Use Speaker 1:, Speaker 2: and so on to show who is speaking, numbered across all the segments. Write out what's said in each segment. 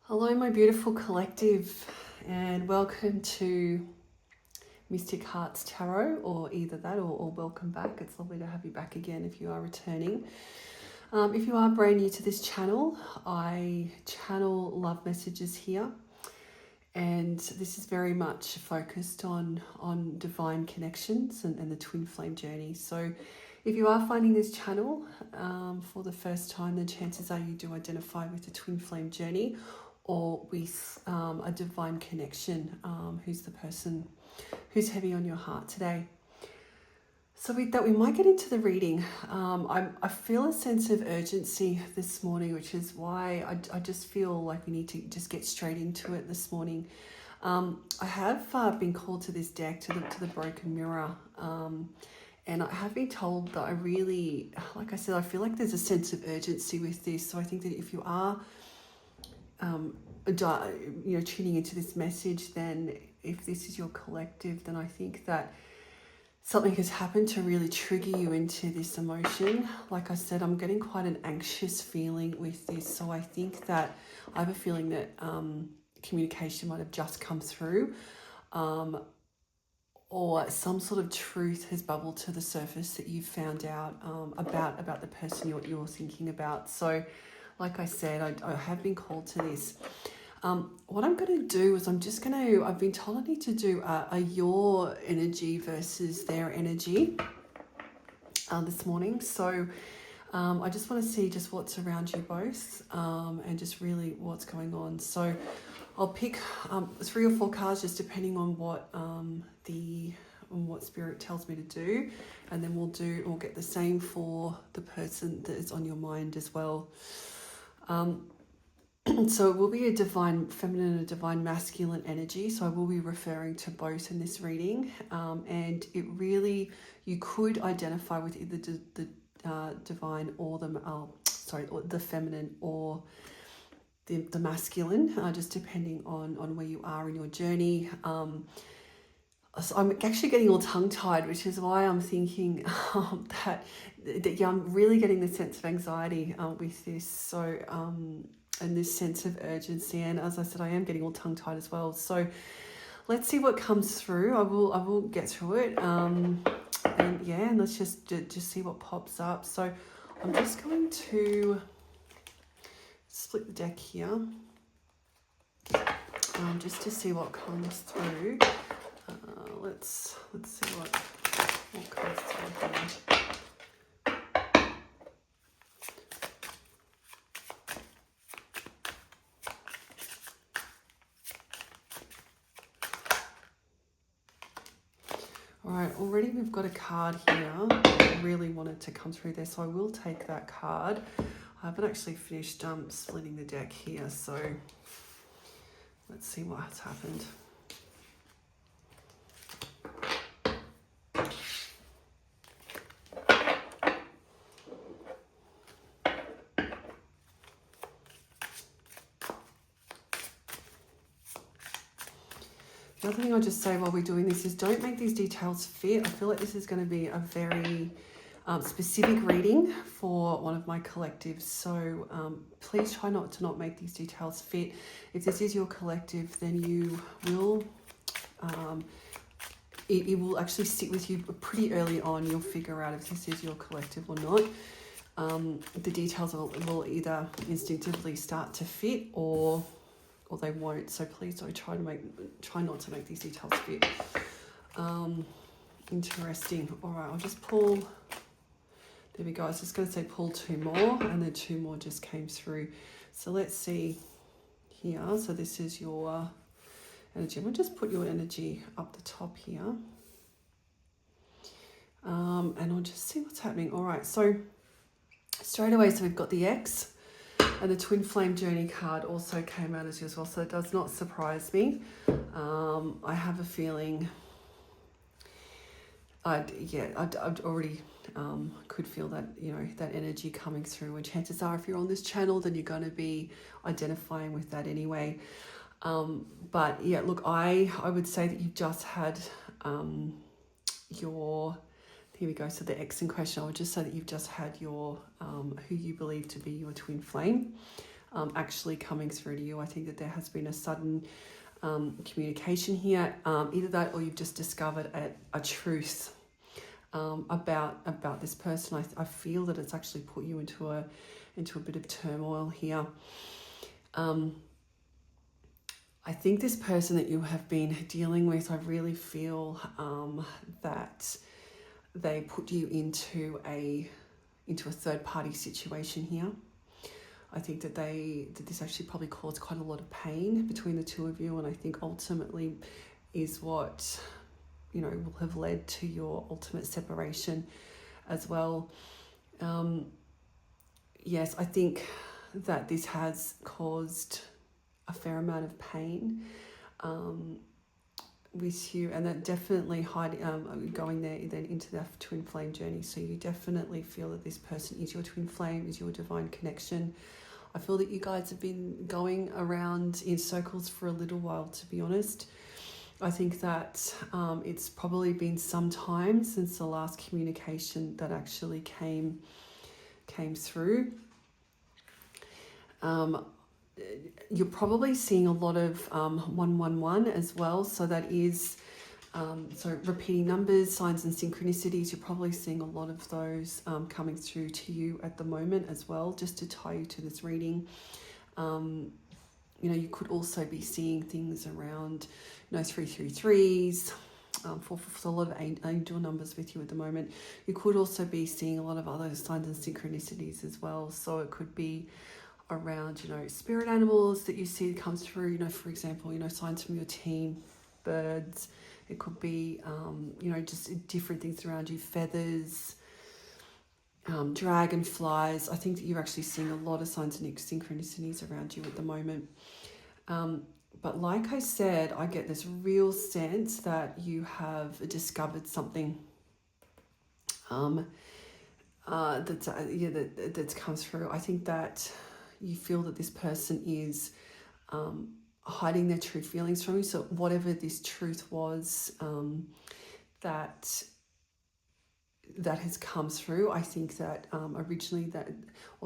Speaker 1: Hello, my beautiful collective, and welcome to Mystic Hearts Tarot, or either that or welcome back. It's lovely to have you back again if you are returning. If you are brand new to this channel, I channel love messages here, and this is very much focused on divine connections and the twin flame journey. So if you are finding this channel for the first time, then chances are you do identify with the twin flame journey or with a divine connection, who's the person who's heavy on your heart today. So with that, we might get into the reading. I feel a sense of urgency this morning, which is why I just feel like we need to just get straight into it this morning. I have been called to this deck, to the broken mirror, and I have been told that I really, like I said, I feel like there's a sense of urgency with this. So I think that if you are tuning into this message, then if this is your collective, then I think that something has happened to really trigger you into this emotion. Like I said, I'm getting quite an anxious feeling with this. So I think that I have a feeling that communication might have just come through, or some sort of truth has bubbled to the surface that you've found out about the person you're thinking about. So like I said, I have been called to this. What I'm going to do is I've been told I need to do a your energy versus their energy this morning. So I just want to see just what's around you both, and just really what's going on. So I'll pick 3 or 4 cards just depending on what what spirit tells me to do, and then we'll get the same for the person that is on your mind as well. So it will be a divine feminine and a divine masculine energy. So I will be referring to both in this reading. And it really, you could identify with either the divine or the feminine or the masculine, just depending on where you are in your journey. So I'm actually getting all tongue-tied, which is why I'm thinking that I'm really getting the sense of anxiety with this. So and this sense of urgency, and as I said, I am getting all tongue-tied as well. So let's see what comes through. I will get through it, and let's just see what pops up. So I'm just going to split the deck here, just to see what comes through. Let's see what comes through here. All right, already we've got a card here. I really wanted to come through there, so I will take that card. I haven't actually finished splitting the deck here, so let's see what's happened. The other thing I'll just say while we're doing this is don't make these details fit. I feel like this is going to be a very specific reading for one of my collectives. So please try not to make these details fit. If this is your collective, then you will, it will actually sit with you pretty early on. You'll figure out if this is your collective or not. The details will either instinctively start to fit or they won't. So please don't try not to make these details fit. Interesting. All right, I'll just pull. There we go. I was just going to say pull 2 more, and then 2 more just came through. So let's see here. So this is your energy. We'll just put your energy up the top here, and I'll just see what's happening. All right. So straight away, so we've got the X. And the Twin Flame Journey card also came out as well, so it does not surprise me. I have a feeling, I'd already could feel that, that energy coming through. And chances are, if you're on this channel, then you're going to be identifying with that anyway. But yeah, look, I would say that you've just had here we go. So the X in question, I would just say that you've just had your, who you believe to be your twin flame actually coming through to you. I think that there has been a sudden communication here, either that or you've just discovered a truth about this person. I feel that it's actually put you into a bit of turmoil here. I think this person that you have been dealing with, I really feel that they put you into a third party situation here. I think that this actually probably caused quite a lot of pain between the two of you, and I think ultimately is what, you know, will have led to your ultimate separation as well. Yes, I think that this has caused a fair amount of pain with you, and that definitely going there then into that twin flame journey. So you definitely feel that this person is your twin flame, is your divine connection. I feel that you guys have been going around in circles for a little while, to be honest. I think that it's probably been some time since the last communication that actually came through. You're probably seeing a lot of 111 as well. So that is, so repeating numbers, signs and synchronicities. You're probably seeing a lot of those coming through to you at the moment as well, just to tie you to this reading. You know, you could also be seeing things around, 333s, for a lot of angel numbers with you at the moment. You could also be seeing a lot of other signs and synchronicities as well. So it could be around, spirit animals that you see come through, for example, signs from your team, birds. It could be, just different things around you, feathers, dragonflies. I think that you're actually seeing a lot of signs and synchronicities around you at the moment. But like I said, I get this real sense that you have discovered something that's come through. I think that you feel that this person is hiding their true feelings from you. So whatever this truth was that has come through, I think that originally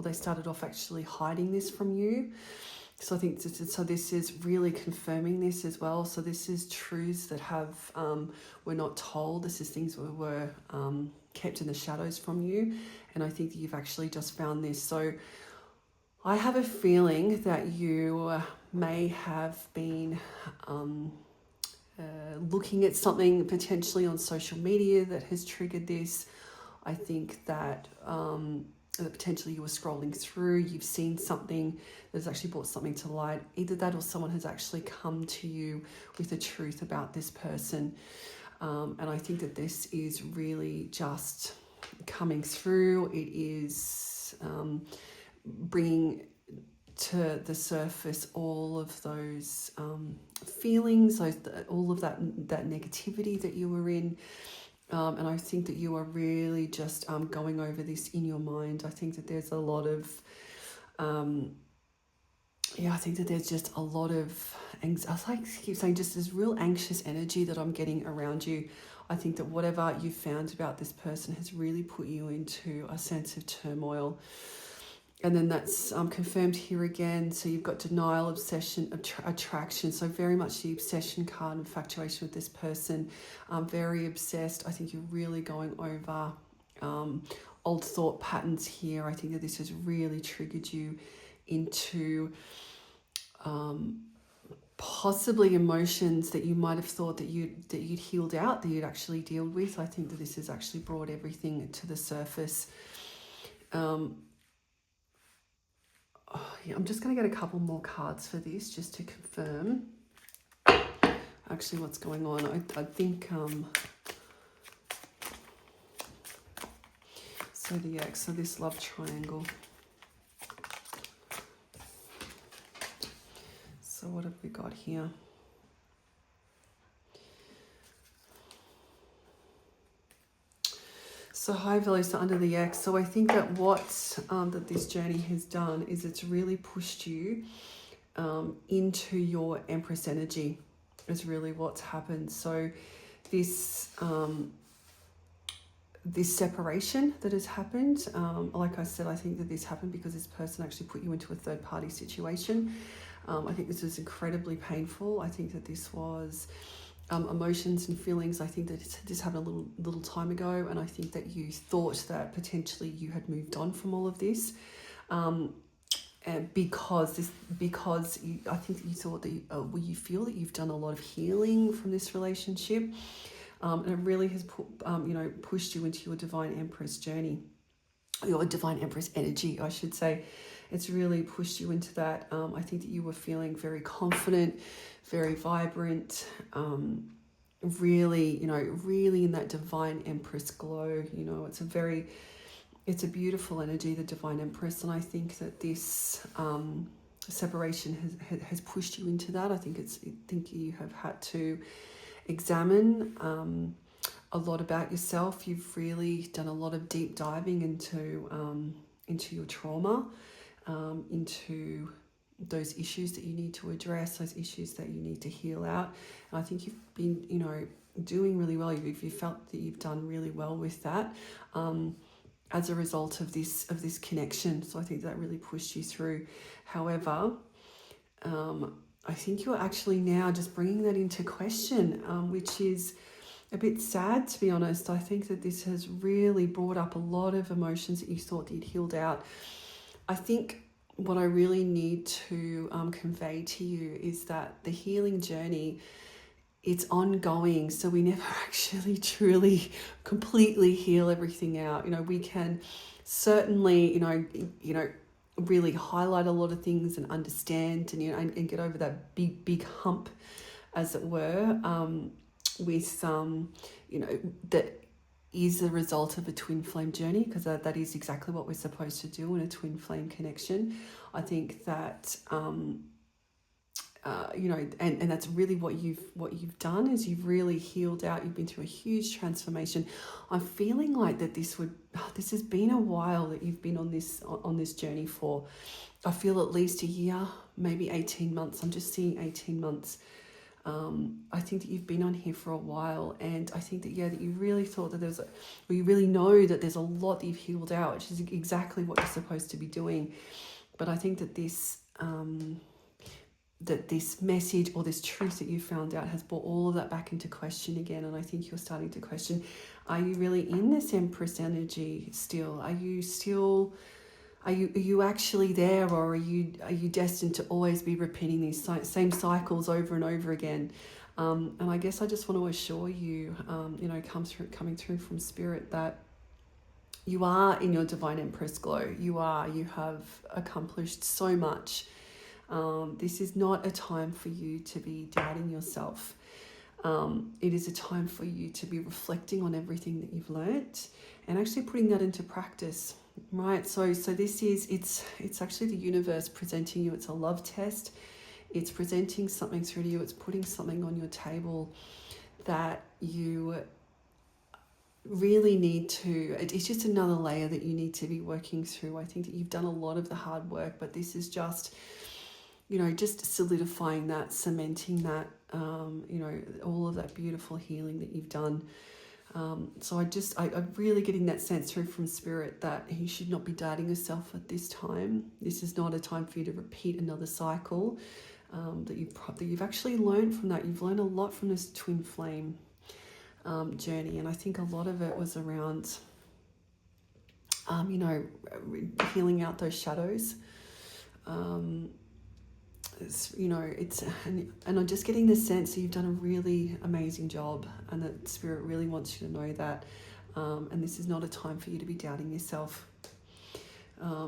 Speaker 1: they started off actually hiding this from you. So I think this is really confirming this as well. So this is truths that were not told. This is things that were kept in the shadows from you. And I think that you've actually just found this. So I have a feeling that you may have been looking at something potentially on social media that has triggered this. I think that potentially you were scrolling through, you've seen something that's actually brought something to light. Either that or someone has actually come to you with the truth about this person. And I think that this is really just coming through. It is bringing to the surface all of those feelings, all of that negativity that you were in. And I think that you are really just going over this in your mind. I think that there's a lot of, I think that there's just a lot of, I keep saying, just this real anxious energy that I'm getting around you. I think that whatever you found about this person has really put you into a sense of turmoil. And then that's confirmed here again. So you've got denial, obsession, attraction. So very much the obsession card, infatuation with this person. Very obsessed. I think you're really going over old thought patterns here. I think that this has really triggered you into possibly emotions that you might have thought that you'd healed out, that you'd actually dealt with. I think that this has actually brought everything to the surface. I'm just going to get a couple more cards for this just to confirm actually what's going on. I think so this love triangle. So what have we got here? So high value, so under the X. So I think that what that this journey has done is it's really pushed you into your Empress energy is really what's happened. So this this separation that has happened. Like I said, I think that this happened because this person actually put you into a third party situation. I think this was incredibly painful. I think that this was emotions and feelings. I think that this happened a little time ago, and I think that you thought that potentially you had moved on from all of this. And because I think that you thought that you feel that you've done a lot of healing from this relationship, and it really has pushed you into your Divine Empress journey, your Divine Empress energy, I should say. It's really pushed you into that. I think that you were feeling very confident, very vibrant, really in that Divine Empress glow. It's a beautiful energy, the Divine Empress, and I think that this separation has pushed you into that. I think you have had to examine a lot about yourself. You've really done a lot of deep diving into your trauma, into those issues that you need to address, those issues that you need to heal out. And I think you've been, doing really well. You felt that you've done really well with that. As a result of this connection. So I think that really pushed you through. However, I think you're actually now just bringing that into question, which is a bit sad, to be honest. I think that this has really brought up a lot of emotions that you thought that you'd healed out. I think what I really need to convey to you is that the healing journey, it's ongoing, so we never actually truly completely heal everything out. We can certainly really highlight a lot of things and understand and get over that big hump, as it were, with that is the result of a twin flame journey, because that is exactly what we're supposed to do in a twin flame connection. I think that and that's really what you've done, is you've really healed out. You've been through a huge transformation. I'm feeling like that this has been a while that you've been on this journey for. I feel at least a year, maybe 18 months. I'm just seeing 18 months. I think that you've been on here for a while, and I think that that you really thought that you really know that there's a lot that you've healed out, which is exactly what you're supposed to be doing. But I think that this message or this truth that you found out has brought all of that back into question again. And I think you're starting to question, are you really in this Empress energy still? Are you actually there, or are you destined to always be repeating these same cycles over and over again? And I guess I just want to assure you, coming through from Spirit, that you are in your Divine Empress glow. You have accomplished so much. This is not a time for you to be doubting yourself. It is a time for you to be reflecting on everything that you've learnt and actually putting that into practice, right? So this is, it's actually the universe presenting you. It's a love test. It's presenting something through to you. It's putting something on your table that you really need to, it's just another layer that you need to be working through. I think that you've done a lot of the hard work, but this is just just solidifying that, cementing that, all of that beautiful healing that you've done. So I'm really getting that sense through from Spirit that you should not be doubting yourself at this time. This is not a time for you to repeat another cycle. That you've actually learned from that. You've learned a lot from this twin flame journey, and I think a lot of it was around, healing out those shadows. And I'm just getting the sense that you've done a really amazing job, and that Spirit really wants you to know that, and this is not a time for you to be doubting yourself.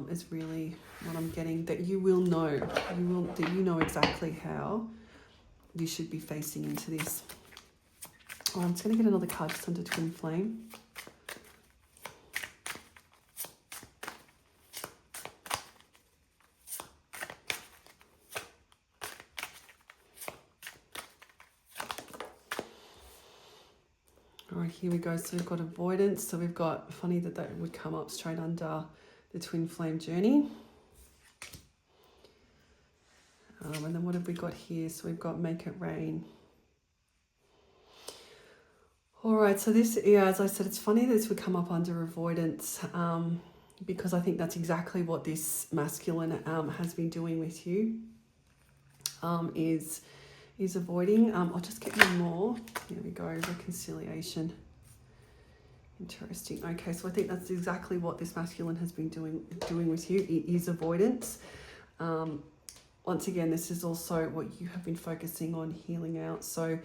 Speaker 1: Is really what I'm getting, that you will know, that you know exactly how you should be facing into this. I'm just going to get another card just under twin flame. All right, here we go. So we've got avoidance. So we've got, funny that would come up straight under the twin flame journey. And then what have we got here? So we've got make it rain. All All right, so this, yeah, as I said, it's funny that this would come up under avoidance, because I think that's exactly what this masculine has been doing with you, is avoiding. I'll just get you more. Here we go, reconciliation. Interesting. Okay, so I think that's exactly what this masculine has been doing with you. It is avoidance. Once again, this is also what you have been focusing on healing out. So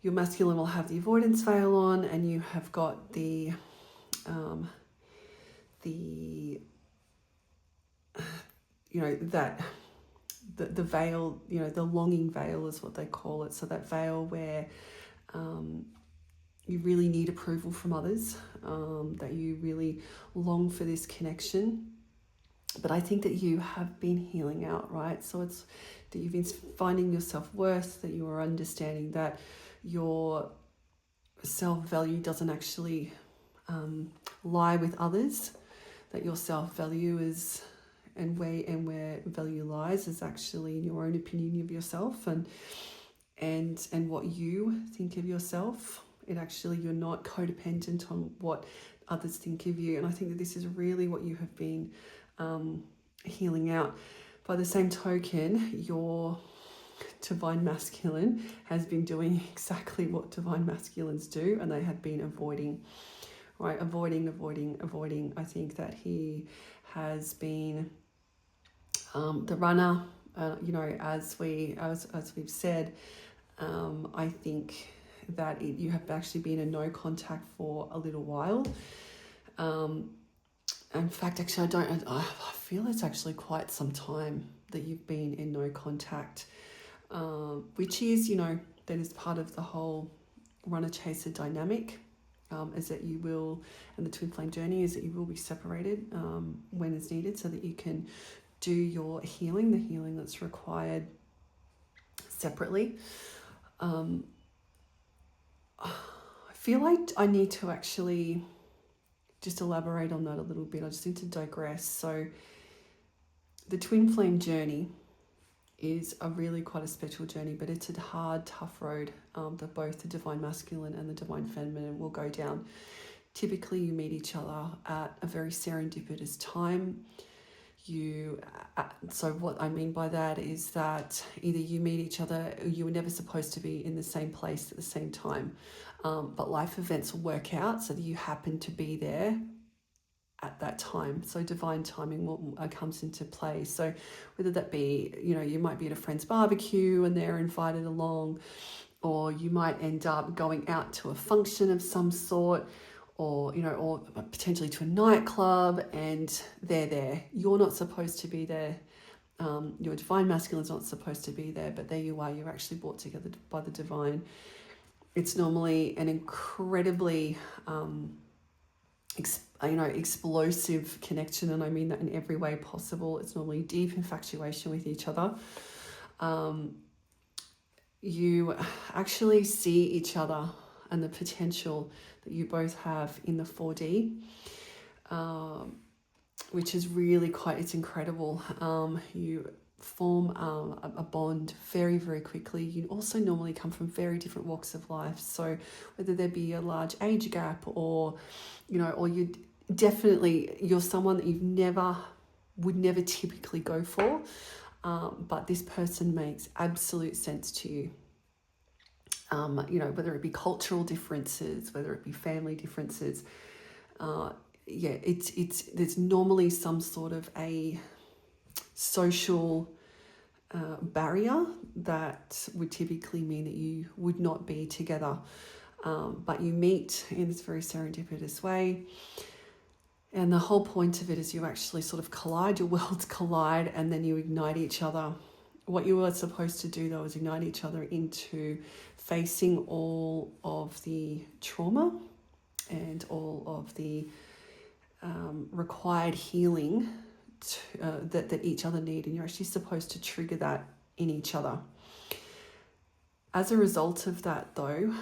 Speaker 1: your masculine will have the avoidance veil on, and you have got the the veil, the longing veil is what they call it. So that veil where you really need approval from others, that you really long for this connection. But I think that you have been healing out, right? So it's that you've been finding your self-worth, that you are understanding that your self-value doesn't actually lie with others, that your self-value is, and where value lies is actually in your own opinion of yourself and what you think of yourself. It actually, you're not codependent on what others think of you. And I think that this is really what you have been healing out. By the same token, your divine masculine has been doing exactly what divine masculines do, and they have been avoiding, right? Avoiding. I think that he has been the runner, as we've said. I think that you have actually been in no contact for a little while. In fact, actually, I feel it's actually quite some time that you've been in no contact, which is, that is part of the whole runner-chaser dynamic, is that you will, and the twin flame journey is that you will be separated when it's needed, so that you can do your healing, the healing that's required separately. I feel like I need to actually just elaborate on that a little bit. I just need to digress. So the twin flame journey is a really quite a special journey, but it's a hard, tough road that both the divine masculine and the divine feminine will go down. Typically, you meet each other at a very serendipitous time. So what I mean by that is that either you meet each other, you were never supposed to be in the same place at the same time, but life events will work out so that you happen to be there at that time. So divine timing comes into play. So whether that be, you might be at a friend's barbecue and they're invited along, or you might end up going out to a function of some sort, or potentially to a nightclub, and they're there. You're not supposed to be there. Your divine masculine is not supposed to be there, but there you are. You're actually brought together by the divine. It's normally an incredibly explosive connection, and I mean that in every way possible. It's normally deep infatuation with each other. You actually see each other and the potential that you both have in the 4D, which is really it's incredible. You form a bond very, very quickly. You also normally come from very different walks of life. So whether there be a large age gap or you're someone that would never typically go for, but this person makes absolute sense to you. Whether it be cultural differences, whether it be family differences, there's normally some sort of a social barrier that would typically mean that you would not be together, but you meet in this very serendipitous way. And the whole point of it is you actually sort of collide, your worlds collide, and then you ignite each other. What you were supposed to do, though, is ignite each other into facing all of the trauma and all of the required healing that each other need. And you're actually supposed to trigger that in each other. As a result of that, though,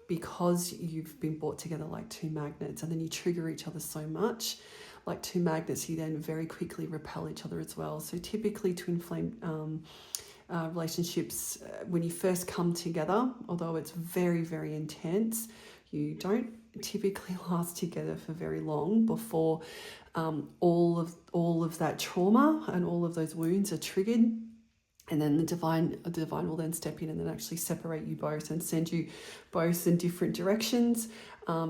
Speaker 1: because you've been brought together like two magnets, and then you trigger each other so much, like two magnets, you then very quickly repel each other as well. So typically twin flame relationships, when you first come together, although it's very, very intense, you don't typically last together for very long before all of that trauma and all of those wounds are triggered. And then the divine will then step in and then actually separate you both and send you both in different directions,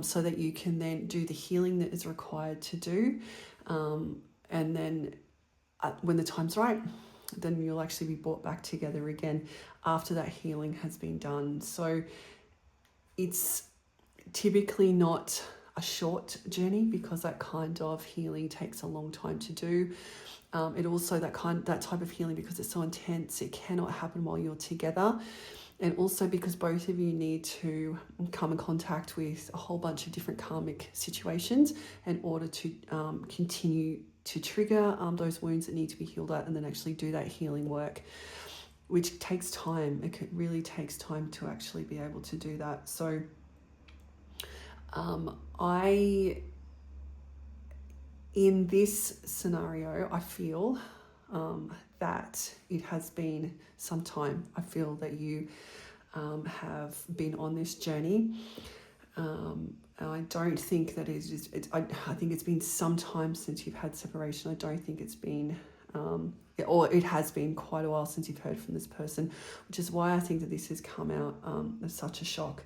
Speaker 1: so that you can then do the healing that is required to do. And then when the time's right, then you'll actually be brought back together again after that healing has been done. So it's typically not a short journey, because that kind of healing takes a long time to do. It also, that type of healing, because it's so intense, it cannot happen while you're together. And also because both of you need to come in contact with a whole bunch of different karmic situations in order to continue to trigger those wounds that need to be healed out, and then actually do that healing work, which takes time. It really takes time to actually be able to do that. So in this scenario, I feel that it has been some time. I feel that you have been on this journey. And I don't think that I think it's been some time since you've had separation. I don't think it's been, or it has been quite a while since you've heard from this person, which is why I think that this has come out as such a shock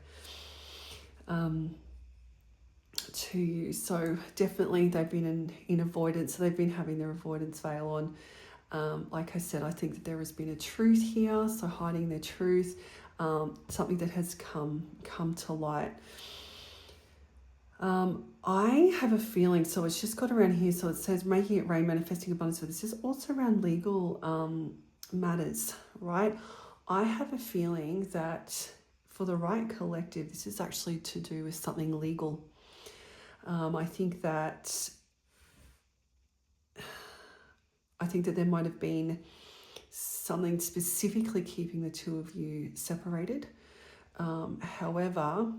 Speaker 1: to you. So definitely they've been in avoidance. So they've been having their avoidance veil on. Like I said, I think that there has been a truth here. So hiding their truth, something that has come to light. I have a feeling, so it's just got around here, so it says making it rain, manifesting abundance. So this is also around legal matters, right? I have a feeling that for the right collective, this is actually to do with something legal. I think that there might have been something specifically keeping the two of you separated. However,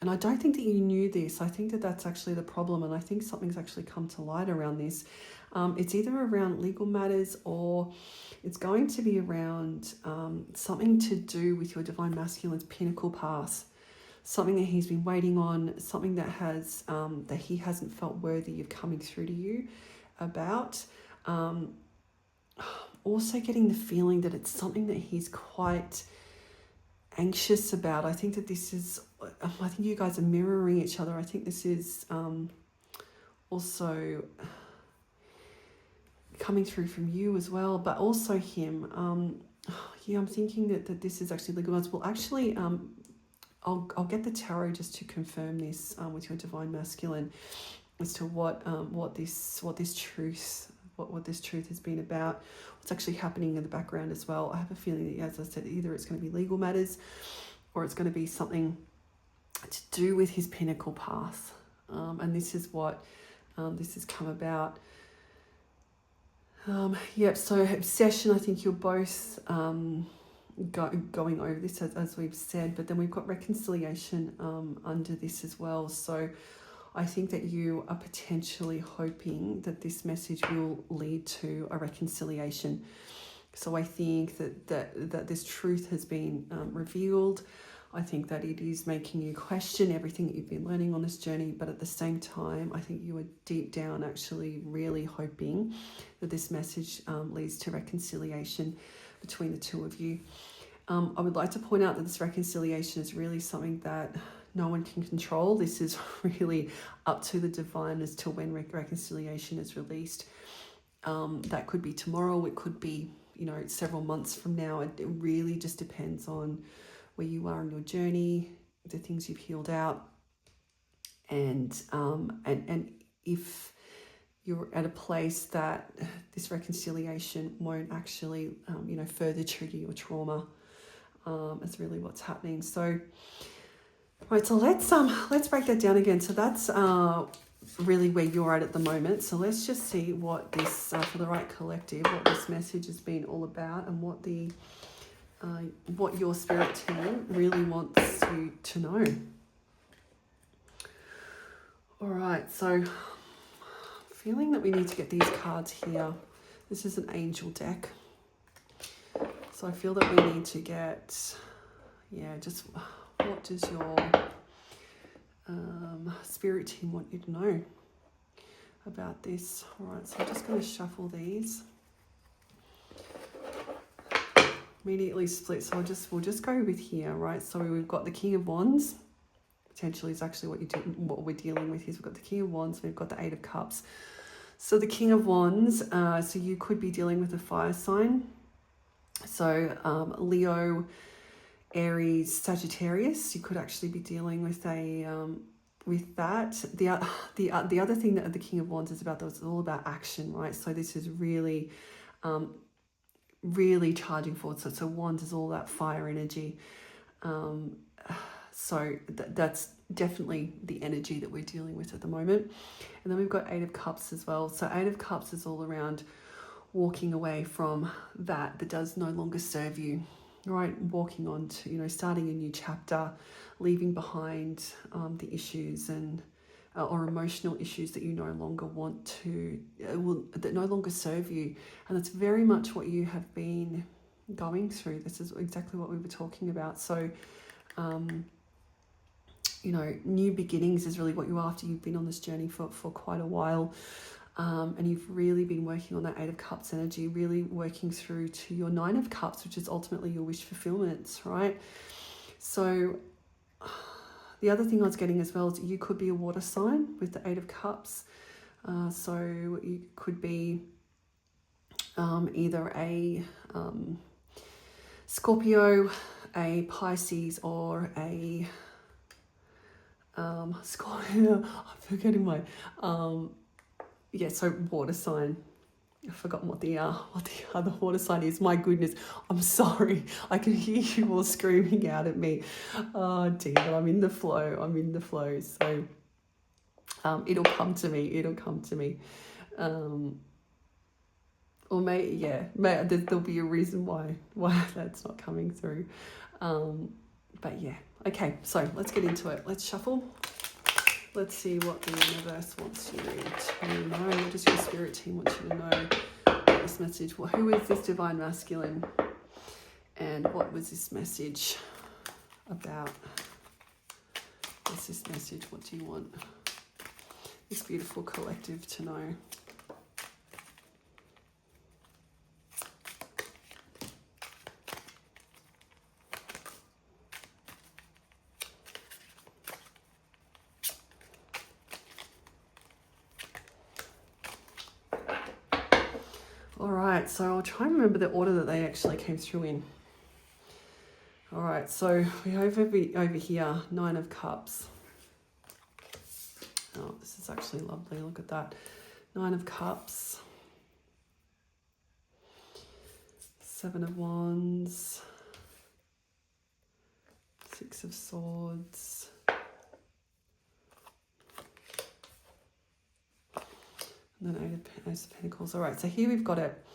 Speaker 1: and I don't think that you knew this. I think that that's actually the problem, and I think something's actually come to light around this. It's either around legal matters, or it's going to be around something to do with your divine masculine's pinnacle path, something that he's been waiting on, something that has that he hasn't felt worthy of coming through to you about. Also getting the feeling that it's something that he's quite anxious about. I think that this is, I think you guys are mirroring each other. I think this is also coming through from you as well, but also him. Yeah, I'm thinking that this is actually legal matters. Well, actually, I'll get the tarot just to confirm this with your divine masculine as to what this truth has been about, what's actually happening in the background as well. I have a feeling that, as I said, either it's going to be legal matters, or it's going to be something to do with his pinnacle path. And this is what this has come about. So obsession, I think you're both going over this, as we've said, but then we've got reconciliation under this as well. So I think that you are potentially hoping that this message will lead to a reconciliation. So I think that this truth has been revealed. I think that it is making you question everything that you've been learning on this journey, but at the same time, I think you are deep down actually really hoping that this message leads to reconciliation between the two of you. I would like to point out that this reconciliation is really something that no one can control. This is really up to the divine as to when reconciliation is released. That could be tomorrow. It could be, several months from now. It really just depends on where you are in your journey, the things you've healed out, and if you're at a place that this reconciliation won't actually, further trigger your trauma. It's really what's happening. So, right. So let's break that down again. So that's really where you're at the moment. So let's just see what this for the right collective, what this message has been all about, and what your spirit team really wants you to know. All right. So, feeling that we need to get these cards here. This is an angel deck. So I feel that we need to get, just what does your spirit team want you to know about this. All right, so I'm just going to shuffle these. Immediately split, so we'll just go with here, right? So we've got the King of Wands. Potentially is actually what we're dealing with. Is we've got the King of Wands, we've got the Eight of Cups. So the King of Wands, so you could be dealing with a fire sign. So Leo, Aries, Sagittarius. You could actually be dealing with with that. The other thing that the King of Wands is about, though, it's all about action, right? So this is really really charging forward. So Wands is all that fire energy. So that's definitely the energy that we're dealing with at the moment. And then we've got Eight of Cups as well. So Eight of Cups is all around walking away from that does no longer serve you, right? Walking on to, starting a new chapter, leaving behind the issues and or emotional issues that you no longer want to, that no longer serve you. And that's very much what you have been going through. This is exactly what we were talking about. So, new beginnings is really what you're after. You've been on this journey for quite a while. And you've really been working on that Eight of Cups energy, really working through to your Nine of Cups, which is ultimately your wish fulfillment, right? So the other thing I was getting as well is you could be a water sign with the Eight of Cups. So you could be either a Scorpio, a Pisces, or a Scorpio. I'm forgetting my so water sign. I've forgotten what the other water sign is. My goodness, I'm sorry. I can hear you all screaming out at me. Oh dear, but I'm in the flow. So it'll come to me. Or there'll be a reason why that's not coming through. But yeah, okay. So let's get into it. Let's shuffle. Let's see what the universe wants you to know. What does your spirit team want you to know about this message? Well, who is this divine masculine? And what was this message about? What's this message? What do you want this beautiful collective to know? All right, so I'll try and remember the order that they actually came through in. All right, so we have over here, Nine of Cups. Oh, this is actually lovely. Look at that. Nine of Cups. Seven of Wands. Six of Swords. And then Ace of Pentacles. All right, so here we've got it.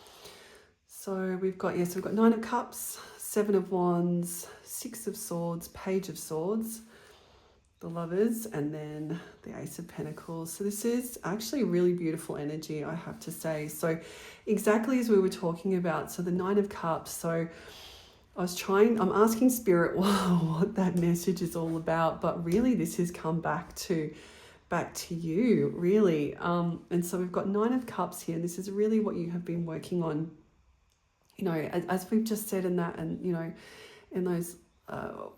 Speaker 1: So we've got Nine of Cups, Seven of Wands, Six of Swords, Page of Swords, the Lovers, and then the Ace of Pentacles. So this is actually really beautiful energy, I have to say. So exactly as we were talking about, so the Nine of Cups. So I'm asking Spirit what that message is all about, but really this has come back to you, really. And so we've got Nine of Cups here. This is really what you have been working on, as we've just said in that, and, in those,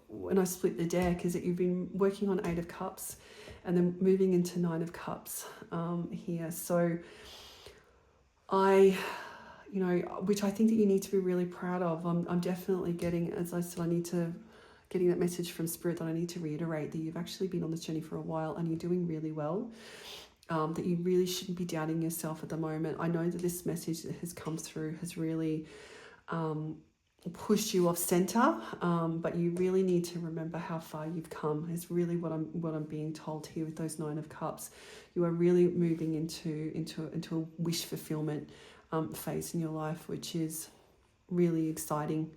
Speaker 1: when I split the deck, is that you've been working on Eight of Cups and then moving into Nine of Cups here. So which I think that you need to be really proud of. I'm definitely getting, as I said, getting that message from Spirit that I need to reiterate that you've actually been on this journey for a while and you're doing really well, that you really shouldn't be doubting yourself at the moment. I know that this message that has come through has really pushed you off center, but you really need to remember how far you've come is really what I'm being told here with those Nine of Cups. You are really moving into a wish fulfillment phase in your life, which is really exciting.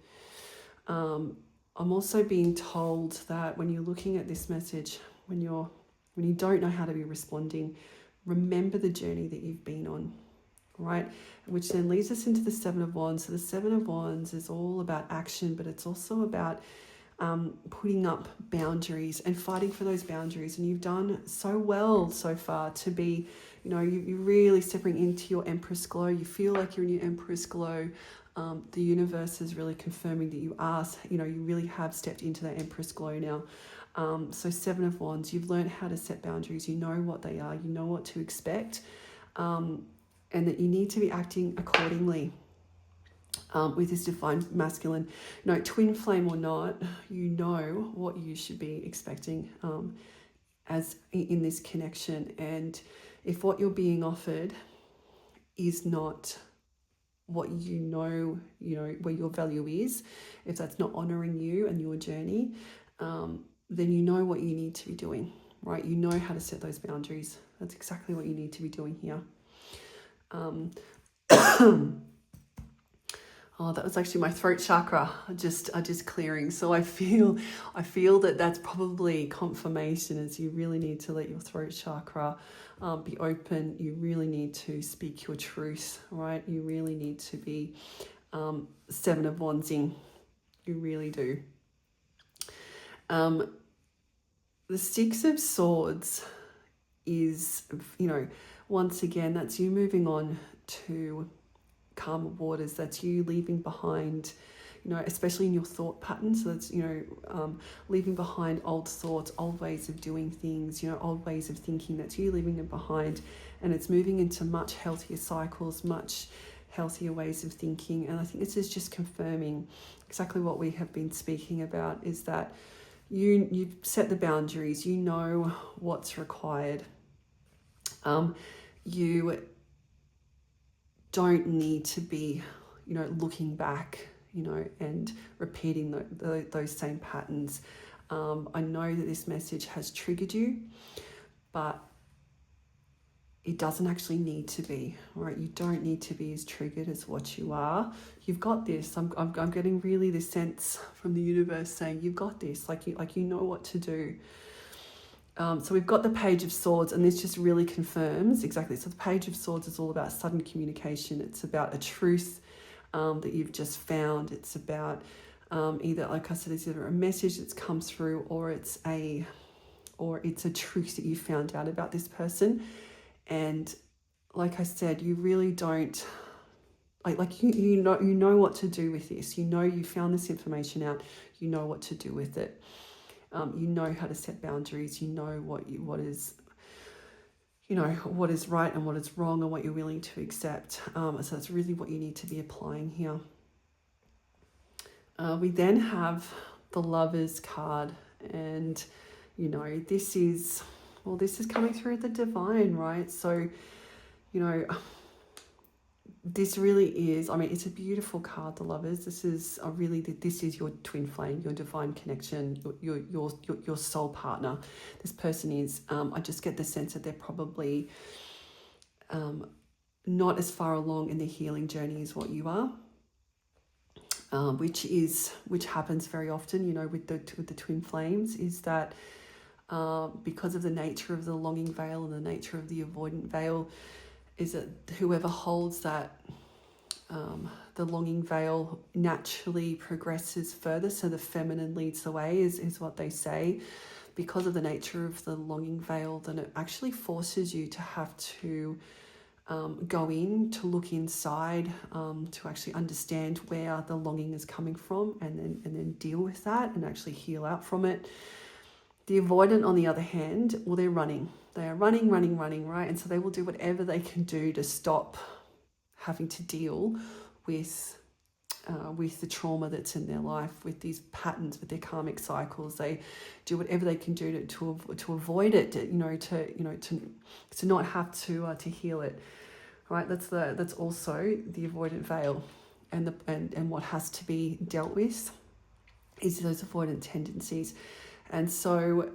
Speaker 1: I'm also being told that when you're looking at this message, when you don't know how to be responding, remember the journey that you've been on, right? Which then leads us into the Seven of Wands. So the Seven of Wands is all about action, but it's also about putting up boundaries and fighting for those boundaries. And you've done so well so far to be, you're really stepping into your Empress glow. You feel like you're in your Empress glow. The universe is really confirming that you are, you really have stepped into that Empress glow now. So 7 of Wands, you've learned how to set boundaries. You know what they are. You know what to expect. And that you need to be acting accordingly. With this divine masculine, twin flame or not, you know what you should be expecting as in this connection. And if what you're being offered is not what where your value is, if that's not honoring you and your journey, then you know what you need to be doing, right? You know how to set those boundaries. That's exactly what you need to be doing here. Oh, that was actually my throat chakra just clearing. So I feel that that's probably confirmation, as you really need to let your throat chakra be open. You really need to speak your truth, right? You really need to be 7 of Wands-ing. You really do. The 6 of Swords is, once again, that's you moving on to calmer waters. That's you leaving behind, especially in your thought patterns. So that's, leaving behind old thoughts, old ways of doing things, old ways of thinking. That's you leaving them behind, and it's moving into much healthier cycles, much healthier ways of thinking. And I think this is just confirming exactly what we have been speaking about, is that you've set the boundaries, you know what's required. You don't need to be, looking back, and repeating those same patterns. I know that this message has triggered you, but it doesn't actually need to be, right? You don't need to be as triggered as what you are. You've got this. I'm getting really this sense from the universe saying you've got this, like you know what to do. So we've got the Page of Swords, and this just really confirms exactly. So the Page of Swords is all about sudden communication. It's about a truth that you've just found. It's about either, like I said, it's either a message that's come through, or it's a truth that you found out about this person. And like I said, you really don't you know what to do with this. You found this information out. You know what to do with it. You know how to set boundaries. You know what is right and what is wrong, and what you're willing to accept. So that's really what you need to be applying here. We then have the Lovers card, and this is coming through the divine, right? So this really is, it's a beautiful card, the Lovers. This is your twin flame, your divine connection, your soul partner. This person is, I just get the sense that they're probably not as far along in the healing journey as what you are, which happens very often, with the twin flames, is that because of the nature of the longing veil and the nature of the avoidant veil, is that whoever holds that, the longing veil naturally progresses further. So the feminine leads the way is what they say. Because of the nature of the longing veil, then it actually forces you to have to go in, to look inside, to actually understand where the longing is coming from, and then deal with that and actually heal out from it. The avoidant, on the other hand, well, they're running. They are running, right? And so they will do whatever they can do to stop having to deal with the trauma that's in their life, with these patterns, with their karmic cycles. They do whatever they can do to avoid it, to not have to heal it, right? That's also the avoidant veil, and what has to be dealt with is those avoidant tendencies. And so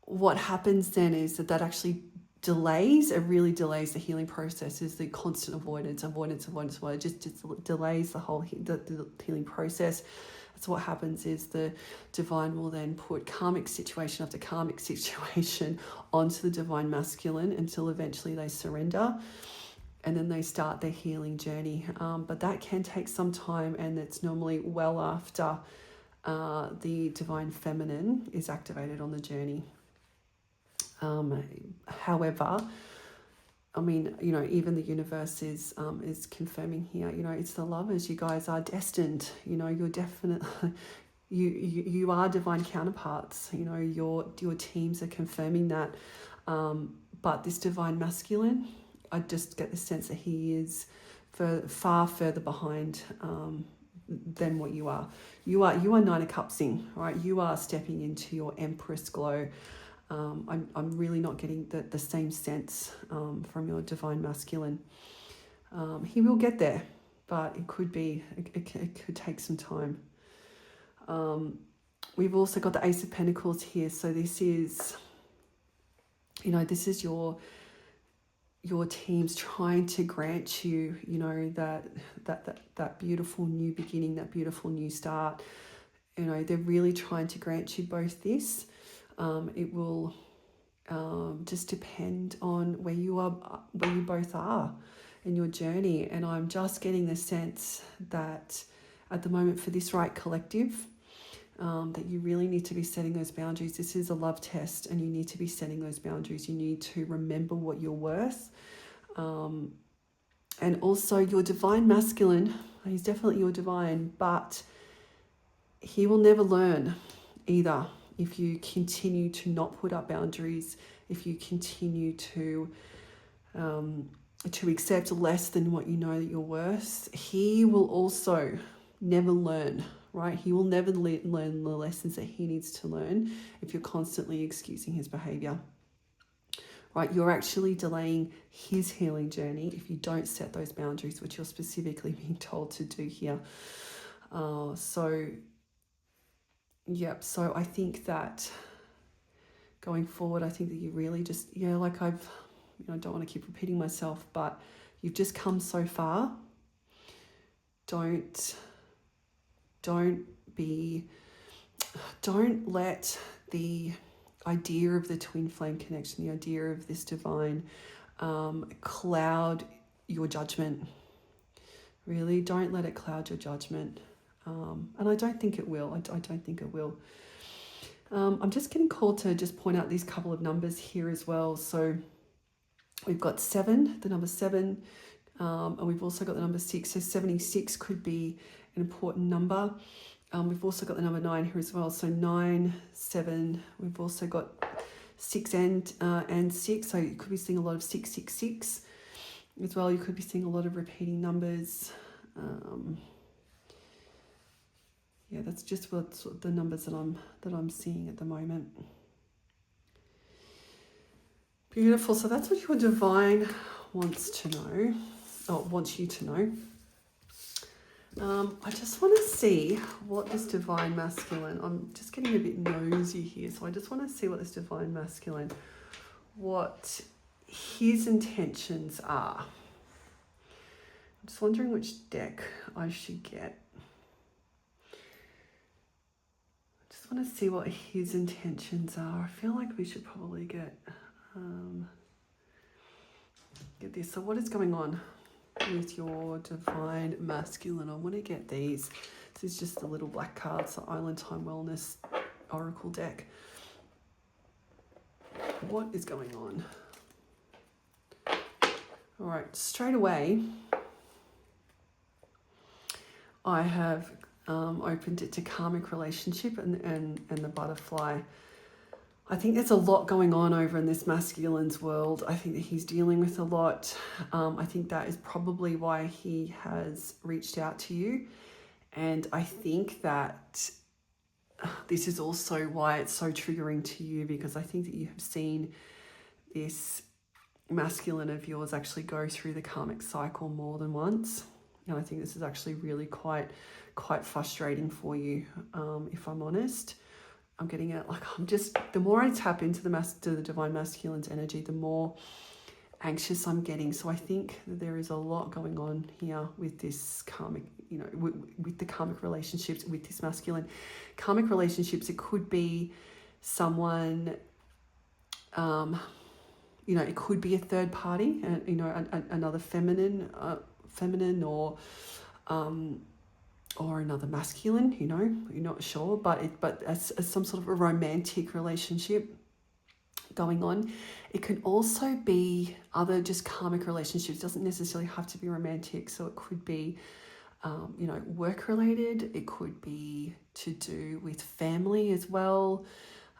Speaker 1: what happens then is that actually really delays the healing process. Is the constant avoidance. It just delays the whole the healing process. So what happens is the divine will then put karmic situation after karmic situation onto the divine masculine until eventually they surrender, and then they start their healing journey. But that can take some time, and it's normally well after the divine feminine is activated on the journey. However, I mean, you know, even the universe is confirming here, you know, it's the lovers. You guys are destined, you know, you're definitely, you are divine counterparts, you know, your teams are confirming that. But this divine masculine, I just get the sense that he is far further behind than what you are. You are Nine of Cupsing, right? You are stepping into your Empress glow. I'm really not getting the same sense from your divine masculine. He will get there, but it could take some time. We've also got the Ace of Pentacles here, so this is, you know, this is your team's trying to grant you, you know, that beautiful new beginning, that beautiful new start. You know, they're really trying to grant you both this. It will just depend on where you both are in your journey. And I'm just getting the sense that at the moment for this right collective, that you really need to be setting those boundaries. This is a love test and you need to be setting those boundaries. You need to remember what you're worth. And also your divine masculine, he's definitely your divine, but he will never learn either if you continue to not put up boundaries, if you continue to accept less than what you know that you're worth. He will also never learn, right? He will never learn the lessons that he needs to learn if you're constantly excusing his behavior, right? You're actually delaying his healing journey if you don't set those boundaries, which you're specifically being told to do here. So I think that going forward, I think that you really just, like I don't want to keep repeating myself, but you've just come so far. Don't let the idea of the twin flame connection, the idea of this divine, cloud your judgment. Really, don't let it cloud your judgment. And I don't think it will. I don't think it will. I'm just getting called to just point out these couple of numbers here as well. So we've got 7, the number 7, and we've also got the number 6. So 76 could be an important number. We've also got the number 9 here as well. So 9, 7. We've also got 6 and 6. So you could be seeing a lot of 666 as well. You could be seeing a lot of repeating numbers. That's just what the numbers that I'm seeing at the moment. Beautiful. So that's what your divine wants you to know. I just want to see what this divine masculine, I'm just getting a bit nosy here, so I just want to see what this divine masculine, what his intentions are. I'm just wondering which deck I should get. I just want to see what his intentions are. I feel like we should probably get this. So what is going on with your divine masculine? I want to get these. This is just the little black cards, the Island Time Wellness Oracle deck. What is going on? All right, straight away, I have opened it to karmic relationship and the butterfly. I think there's a lot going on over in this masculine's world. I think that he's dealing with a lot. I think that is probably why he has reached out to you. And I think that this is also why it's so triggering to you, because I think that you have seen this masculine of yours actually go through the karmic cycle more than once. And I think this is actually really quite frustrating for you, if I'm honest. I'm getting it, like, the more I tap into the divine masculine's energy, the more anxious I'm getting. So I think that there is a lot going on here with this karmic, with the karmic relationships with this masculine. Karmic relationships, it could be someone, it could be a third party, another feminine, or or another masculine, you know, you're not sure, but as some sort of a romantic relationship going on. It can also be other just karmic relationships. It doesn't necessarily have to be romantic. So it could be, you know, work related. It could be to do with family as well.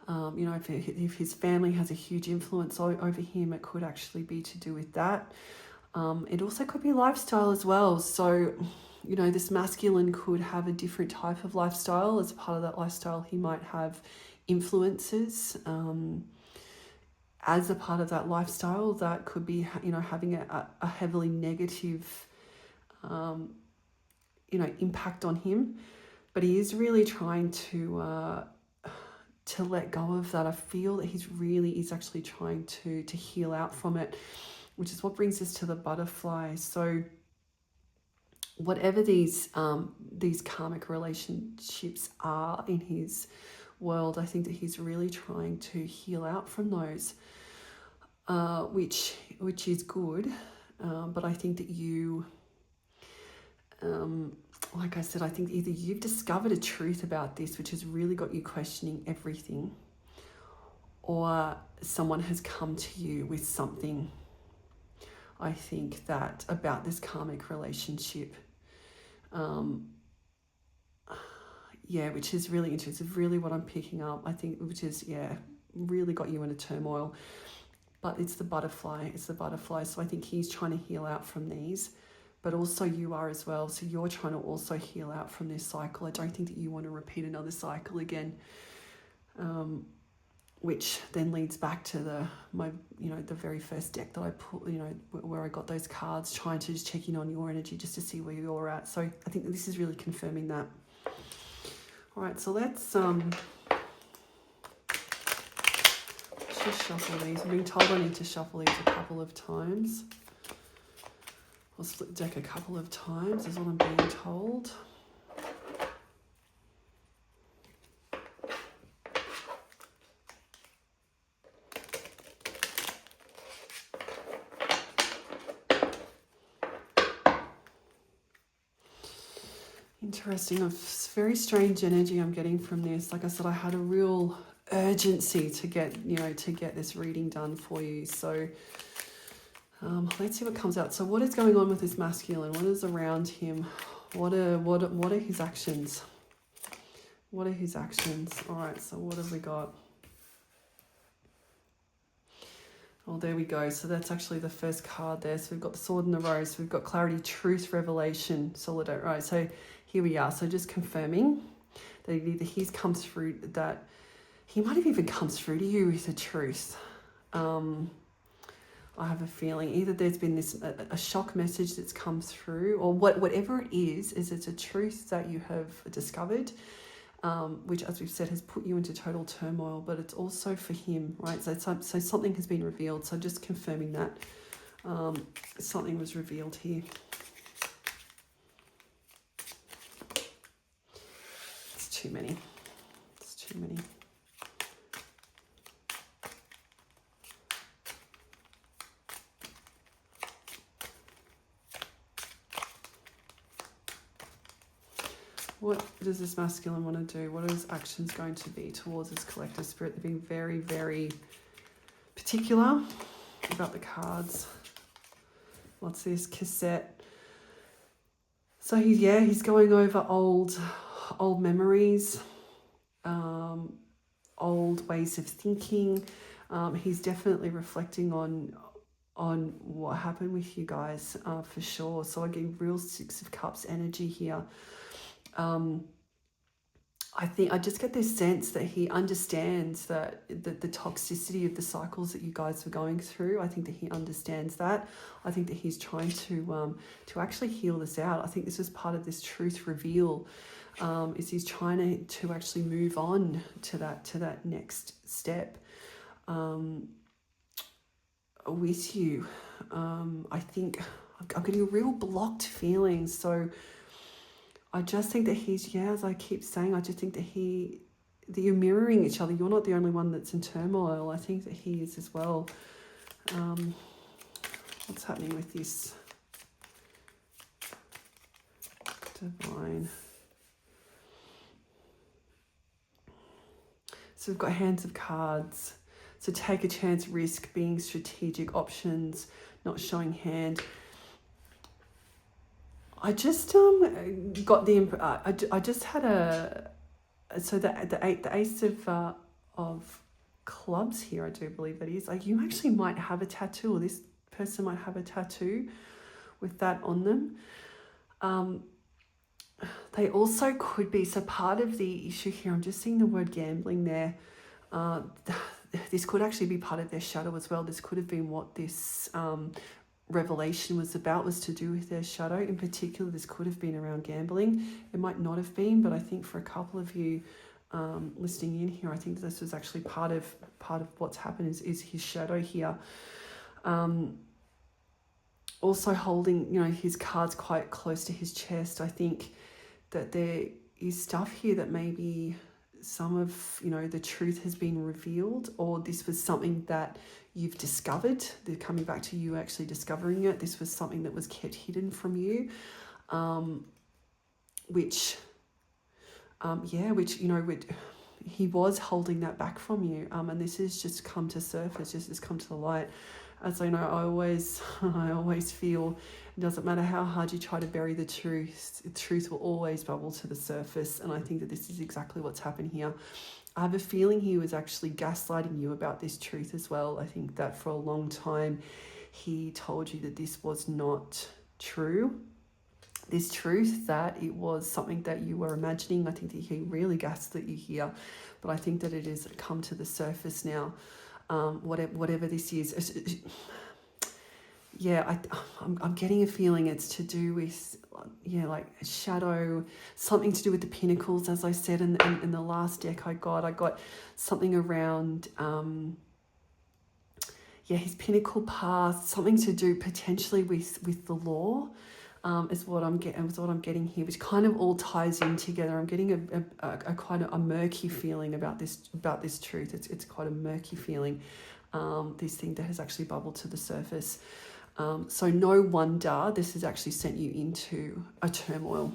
Speaker 1: You know, if his family has a huge influence over him, it could actually be to do with that. It also could be lifestyle as well. So, you know, this masculine could have a different type of lifestyle. As part of that lifestyle, he might have influences. As a part of that lifestyle, that could be, you know, having a heavily negative, you know, impact on him. But he is really trying to let go of that. I feel that he's actually trying to heal out from it, which is what brings us to the butterfly. So whatever these karmic relationships are in his world, I think that he's really trying to heal out from those, which is good. But I think that you, like I said, I think either you've discovered a truth about this, which has really got you questioning everything, or someone has come to you with something, I think, that about this karmic relationship. Yeah, which is really interesting. Really what I'm picking up, I think, which is, yeah, really got you into turmoil. But it's the butterfly. It's the butterfly. So I think he's trying to heal out from these, but also you are as well. So you're trying to also heal out from this cycle. I don't think that you want to repeat another cycle again, which then leads back to the very first deck that I put, you know, where I got those cards, trying to just check in on your energy just to see where you're at. So I think that this is really confirming that. All right, so let's just shuffle these. I'm being told I need to shuffle these a couple of times. I'll split deck a couple of times is what I'm being told. Interesting. A very strange energy I'm getting from this. Like I said, I had a real urgency to get this reading done for you. So let's see what comes out. So what is going on with this masculine? What is around him? What are his actions? What are his actions? All right, so what have we got? Oh, there we go. So that's actually the first card there. So we've got the Sword and the Rose. We've got clarity, truth, revelation, solidarity. Right, so here we are. So just confirming that either he's come through, that he might have even come through to you with the truth. I have a feeling either there's been a shock message that's come through, or whatever it is it's a truth that you have discovered, which, as we've said, has put you into total turmoil, but it's also for him, right? So something has been revealed. So just confirming that something was revealed here. It's too many. It's too many. What does this masculine want to do? What are his actions going to be towards this collective spirit? They're being very, very particular about the cards. What's this? Cassette. So he's going over old memories, old ways of thinking. He's definitely reflecting on what happened with you guys, for sure. So I get real Six of Cups energy here. I just get this sense that he understands that the toxicity of the cycles that you guys were going through. I think that he understands that. I think that he's trying to actually heal this out. I think this is part of this truth reveal. Is he's trying to actually move on to that next step with you. I think I'm getting real blocked feelings. So I just think that he's, as I keep saying, I just think that you're mirroring each other. You're not the only one that's in turmoil. I think that he is as well. What's happening with this? Divine. So we've got Hands of Cards. So take a chance, risk, being strategic, options, not showing hand. I just got the I just had the ace of clubs here. I do believe that is like, you actually might have a tattoo, or this person might have a tattoo with that on them. They also could be, so part of the issue here, I'm just seeing the word gambling there. This could actually be part of their shadow as well. This could have been what this revelation was about, was to do with their shadow. In particular, this could have been around gambling. It might not have been, but I think for a couple of you listening in here, I think this was actually part of what's happened is his shadow here. Also holding, his cards quite close to his chest. I think that there is stuff here that maybe some of, the truth has been revealed, or this was something that you've discovered. They're coming back to you actually discovering it. This was something that was kept hidden from you, which he was holding that back from you. And this has just come to surface, just has come to the light. As I know, I always feel it doesn't matter how hard you try to bury the truth will always bubble to the surface. And I think that this is exactly what's happened here. I have a feeling he was actually gaslighting you about this truth as well. I think that for a long time he told you that this was not true. This truth, that it was something that you were imagining. I think that he really gaslit you here. But I think that it has come to the surface now. Whatever this is, I'm getting a feeling it's to do with, like a shadow, something to do with the pinnacles. As I said in the last deck I got something around, his pinnacle path, something to do potentially with the law. Is what I'm getting here, which kind of all ties in together. I'm getting a kind of a murky feeling about this truth. It's quite a murky feeling, this thing that has actually bubbled to the surface. So no wonder this has actually sent you into a turmoil.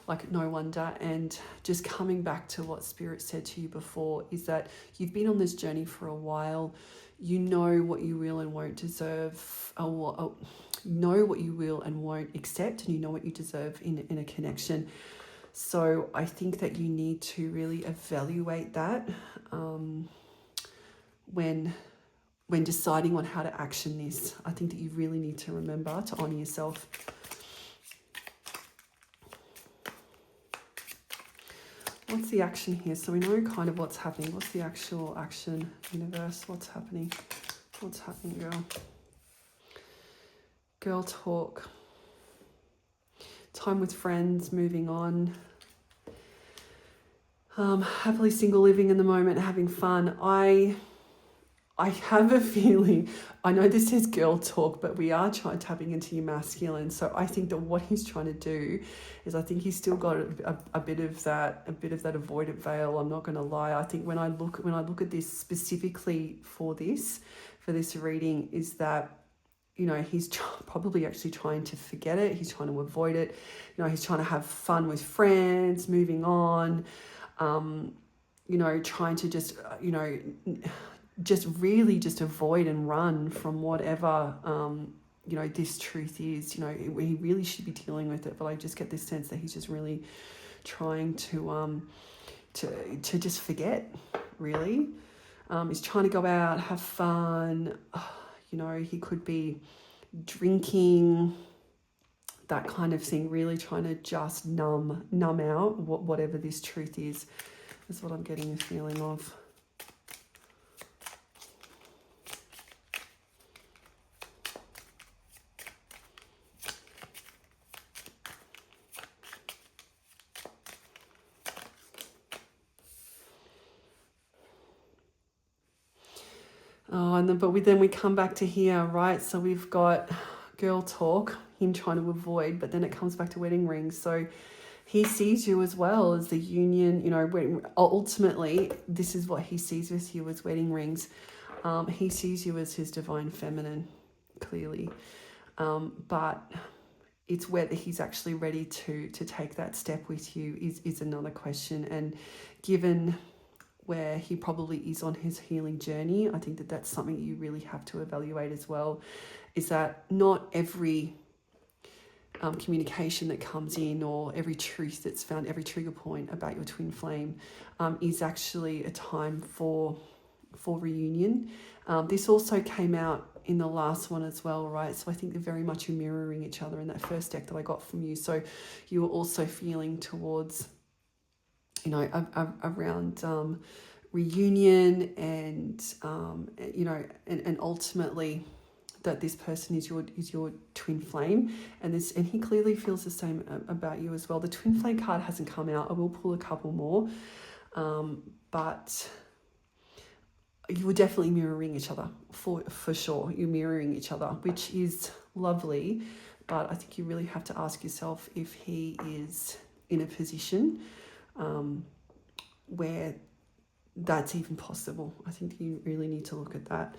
Speaker 1: Like, no wonder. And just coming back to what Spirit said to you before is that you've been on this journey for a while. You know what you will and won't deserve, know what you will and won't accept, and you know what you deserve in a connection. So I think that you need to really evaluate that when deciding on how to action this. I think that you really need to remember to honour yourself. What's the action here? So we know kind of what's happening. What's the actual action, universe? What's happening? What's happening, girl? Girl talk. Time with friends, moving on. Happily single, living in the moment, having fun. I have a feeling, I know this is girl talk, but we are tapping into your masculine. So I think that what he's trying to do is, I think he's still got a bit of that avoidant veil. I'm not going to lie. I think when I look at this specifically for this reading, is that, he's probably actually trying to forget it. He's trying to avoid it. He's trying to have fun with friends, moving on, trying to just really just avoid and run from whatever, this truth is. He really should be dealing with it. But I just get this sense that he's just really trying to just forget, really. He's trying to go out, have fun. He could be drinking, that kind of thing, really trying to just numb out whatever this truth is. That's what I'm getting a feeling of. Oh, and then we come back to here, right? So we've got girl talk, him trying to avoid, but then it comes back to wedding rings. So he sees you as well as the union, when ultimately this is what he sees with you as wedding rings. He sees you as his divine feminine, clearly. But it's whether he's actually ready to take that step with you is another question. And given where he probably is on his healing journey. I think that that's something you really have to evaluate as well, is that not every communication that comes in, or every truth that's found, every trigger point about your twin flame is actually a time for reunion. This also came out in the last one as well, right? So I think they're very much mirroring each other in that first deck that I got from you. So you were also feeling towards, you know, around reunion, and you know, and ultimately that this person is your twin flame, and he clearly feels the same about you as well. The twin flame card hasn't come out. I will pull a couple more, but you were definitely mirroring each other for sure. You're mirroring each other, which is lovely, but I think you really have to ask yourself if he is in a position where that's even possible. I think you really need to look at that.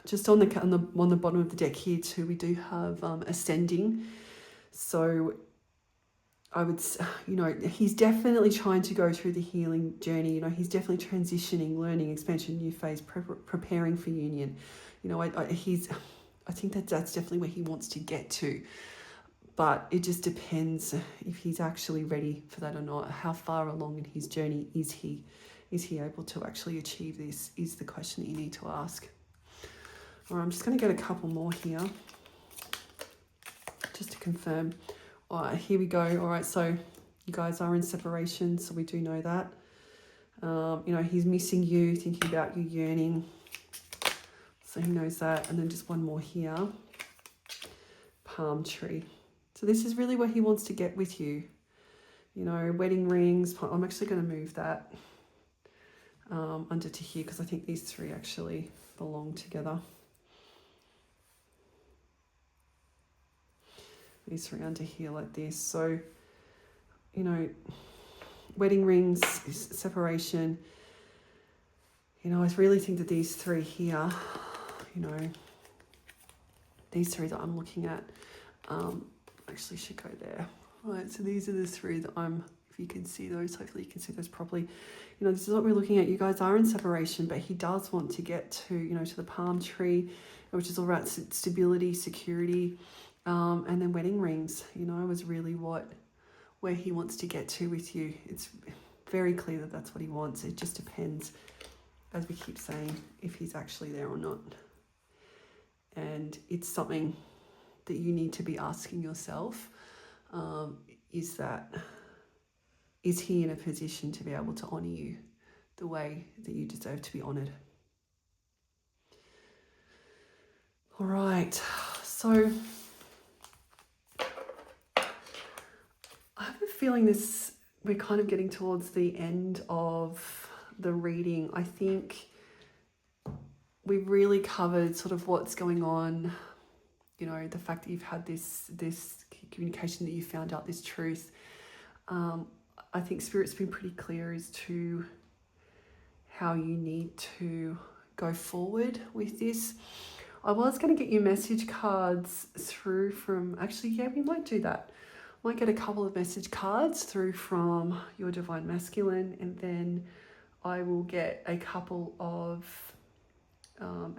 Speaker 1: Just on the bottom of the deck here too, we do have ascending. So I would, you know, he's definitely trying to go through the healing journey. You know, he's definitely transitioning, learning, expansion, new phase, preparing for union. You know, I think that's definitely where he wants to get to. But it just depends if he's actually ready for that or not. How far along in his journey is he? Is he able to actually achieve this? Is the question that you need to ask. All right, I'm just going to get a couple more here just to confirm. All right, here we go. All right, so you guys are in separation, so we do know that. You know, he's missing you, thinking about you, yearning. So he knows that. And then just one more here. Palm tree. So this is really where he wants to get with you. You know, wedding rings. I'm actually going to move that under to here, because I think these three actually belong together. These three under here like this. So, you know, wedding rings, separation. You know, I really think that these three here, you know, these three that I'm looking at, actually should go there. Right, so these are the three that if you can see those, hopefully you can see those properly. You know, this is what we're looking at. You guys are in separation, but he does want to get to, you know, to the palm tree, which is all about stability, security, and then wedding rings, you know, was really where he wants to get to with you. It's very clear that that's what he wants. It just depends, as we keep saying, if he's actually there or not. And it's something that you need to be asking yourself, is he in a position to be able to honour you the way that you deserve to be honoured? All right, so I have a feeling we're kind of getting towards the end of the reading. I think we've really covered sort of what's going on, you know, the fact that you've had this communication, that you found out this truth. I think Spirit's been pretty clear as to how you need to go forward with this. I was going to get you message cards through from, actually, yeah, we might do that. Might get a couple of message cards through from your Divine Masculine, and then I will get a couple of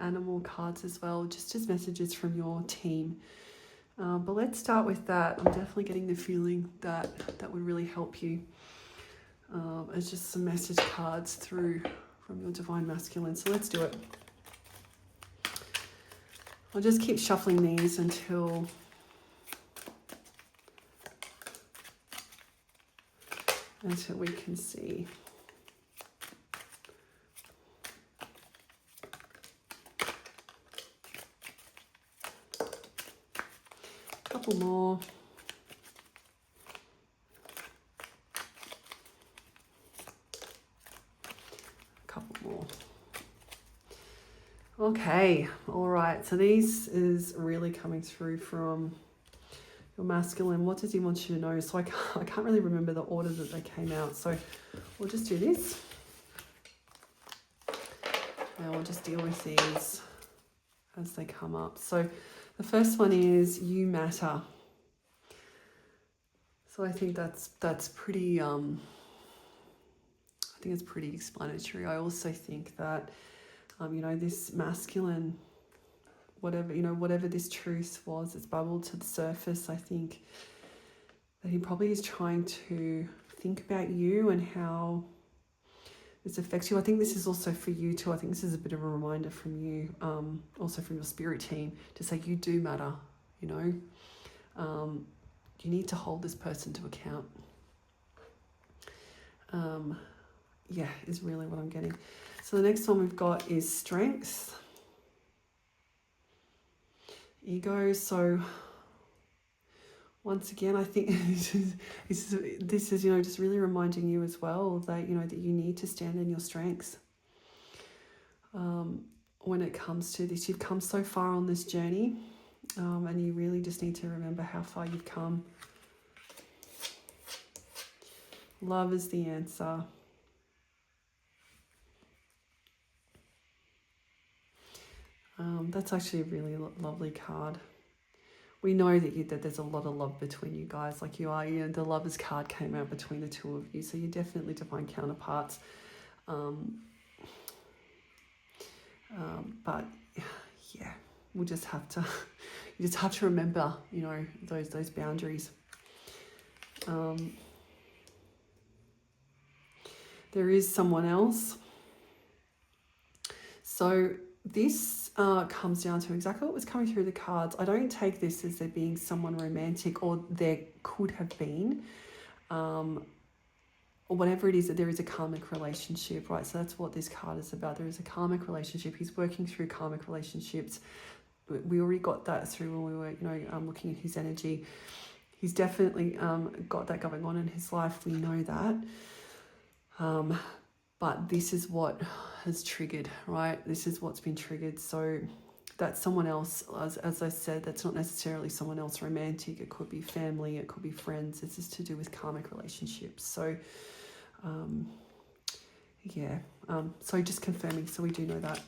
Speaker 1: animal cards as well, just as messages from your team. But let's start with that. I'm definitely getting the feeling that would really help you. It's just some message cards through from your Divine Masculine. So let's do it. I'll just keep shuffling these until we can see. Couple more. Couple more. Okay, all right. So this is really coming through from your masculine. What does he want you to know? So I can't really remember the order that they came out. So we'll just do this. And we'll just deal with these as they come up. So the first one is you matter. So I think that's pretty think it's pretty explanatory. I also think that, this masculine, whatever this truth was that's bubbled to the surface, I think that he probably is trying to think about you and how this affects you. I think this is also for you too. I think this is a bit of a reminder from you, also from your spirit team, to say you do matter, you need to hold this person to account. Is really what I'm getting. So the next one we've got is strength, ego. So once again, I think this is just really reminding you as well that that you need to stand in your strengths. When it comes to this, you've come so far on this journey, and you really just need to remember how far you've come. Love is the answer. That's actually a really lovely card. We know that there's a lot of love between you guys. Like the lovers card came out between the two of you, so you're definitely divine counterparts. But yeah, we'll just have to. You just have to remember, those boundaries. There is someone else. So this comes down to exactly what was coming through the cards. I don't take this as there being someone romantic, or there could have been, or whatever it is, that there is a karmic relationship, right? So that's what this card is about. There is a karmic relationship. He's working through karmic relationships. We already got that through when we were, looking at his energy. He's definitely got that going on in his life. We know that. But this is what has triggered, right? This is what's been triggered. So that's someone else, as I said, that's not necessarily someone else romantic. It could be family, it could be friends. This is to do with karmic relationships. So, so just confirming, so we do know that.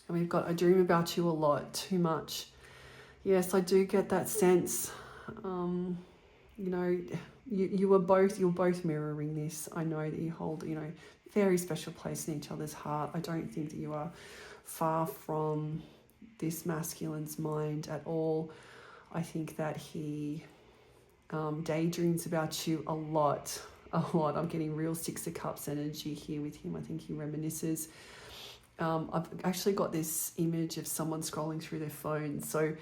Speaker 1: And we've got, I dream about you a lot, too much. Yes, I do get that sense. You're both mirroring this. I know that you hold, very special place in each other's heart. I don't think that you are far from this masculine's mind at all. I think that he daydreams about you a lot. I'm getting real Six of Cups energy here with him. I think he reminisces. I've actually got this image of someone scrolling through their phone. So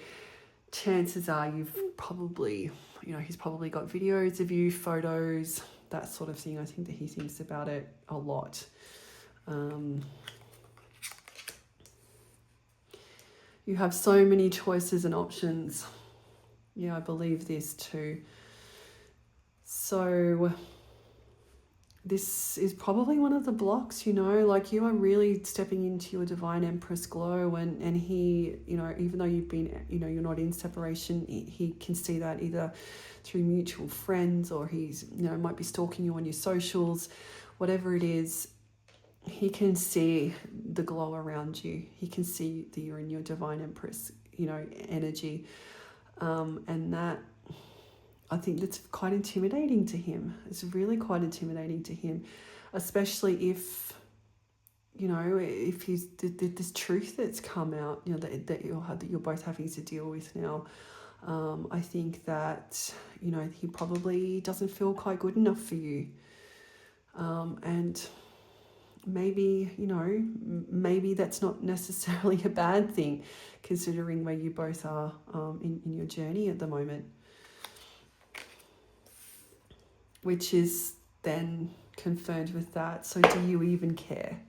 Speaker 1: chances are you've probably, he's probably got videos of you, photos, that sort of thing. I think that he thinks about it a lot. You have so many choices and options. Yeah, I believe this too. So this is probably one of the blocks, like you are really stepping into your divine Empress glow, and he, even though you've been, you're not in separation, he can see that either through mutual friends, or he's, might be stalking you on your socials, whatever it is. He can see the glow around you. He can see that you're in your divine Empress, energy. And that, I think that's quite intimidating to him. It's really quite intimidating to him, especially if, if he's this truth that's come out, that you're both having to deal with now. I think that, he probably doesn't feel quite good enough for you. And maybe, maybe that's not necessarily a bad thing, considering where you both are in your journey at the moment. Which is then confirmed with that. So do you even care?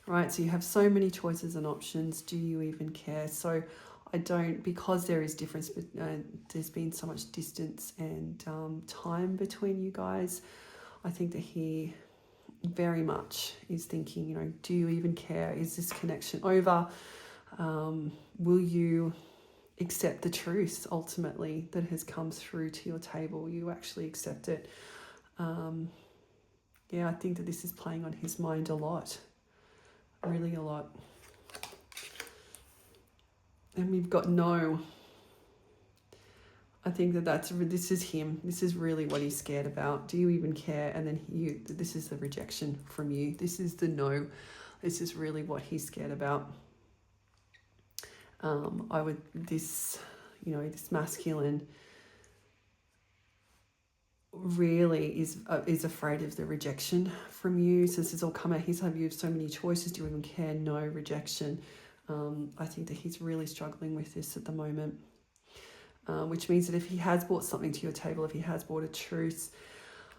Speaker 1: Right? So you have so many choices and options. Do you even care? So I don't, because there is difference, but there's been so much distance and time between you guys. I think that he very much is thinking, do you even care? Is this connection over? Will you accept the truth ultimately that has come through to your table? Will you actually accept it? I think that this is playing on his mind a lot, really a lot. And we've got no. I think this is him. This is really what he's scared about. Do you even care? And then this is the rejection from you. This is the no. This is really what he's scared about. This masculine really is afraid of the rejection from you. So this has all come out. He's had you have so many choices. Do you even care? No, rejection. I think that he's really struggling with this at the moment. Which means that if he has brought something to your table, if he has brought a truth,